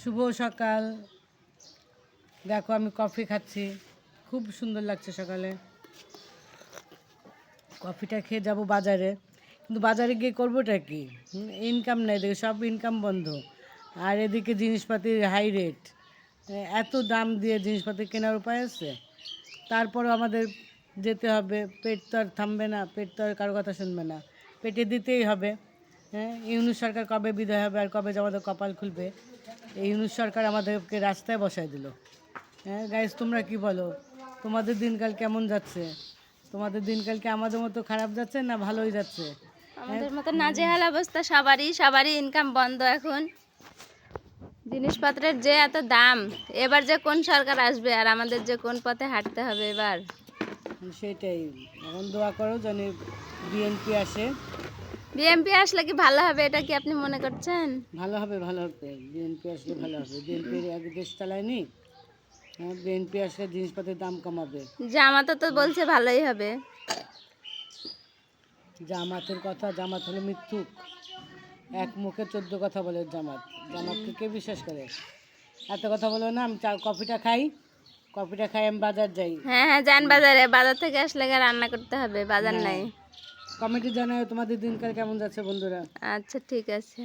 শুভ সকাল। দেখো আমি কফি খাচ্ছি, খুব সুন্দর লাগছে সকালে। কফিটা খেয়ে যাব বাজারে, কিন্তু বাজারে গিয়ে করবোটা কি? ইনকাম নাই, দেখে সব ইনকাম বন্ধ। আর এদিকে জিনিসপাতির হাই রেট, এত দাম দিয়ে জিনিসপাতি কেনার উপায় আছে? তারপরও আমাদের যেতে হবে, পেট তো আর থামবে না, পেট তো আর কারো কথা শুনবে না, পেটে দিতেই হবে। হ্যাঁ, ইউনূস সরকার কবে বিদায় হবে আর কবে যে আমাদের কপাল খুলবে? এই ইউনূস সরকার আমাদেরকে রাস্তায় বসায় দিল। হ্যাঁ গাইজ, তোমরা কি বলো? তোমাদের দিনকাল কেমন যাচ্ছে? তোমাদের দিনকাল কি আমাদের মতো খারাপ যাচ্ছে না ভালোই যাচ্ছে? আমাদের মতো নাজেহাল অবস্থা সবারই ইনকাম বন্ধ এখন। জিনিসপত্রের যে এত দাম, এবার যে কোন সরকার আসবে আর আমাদের যে কোন পথে হাঁটতে হবে এবার। সেটাই, এখন দোয়া করো যেন বিএনপি আসে। বিএমপি আসলে কি ভালো হবে, এটা কি আপনি মনে করছেন? ভালো হবে, ভালো হবে, বিএনপি আসলে ভালো হবে। বিএনপি আগে দেশ চালায়নি। হ্যাঁ, বিএনপি আসলে জিনিসপত্রের দাম কমাবে। জামাতা তো বলছে ভালোই হবে। জামাতের কথা, জামাত হলো মিথ্যুক, এক মুখে 14 কথা বলে জামাত। জামাতকে কে বিশ্বাস করে? এত কথা বলো না, আমি কফিটা খাই, কফিটা খাই, আমি বাজার যাই। হ্যাঁ হ্যাঁ, যান বাজারে, বাজার থেকে আসলে গিয়ে রান্না করতে হবে, বাজার নাই। কমেন্টে জানাও তোমাদের দিনকাল কেমন যাচ্ছে বন্ধুরা। আচ্ছা ঠিক আছে।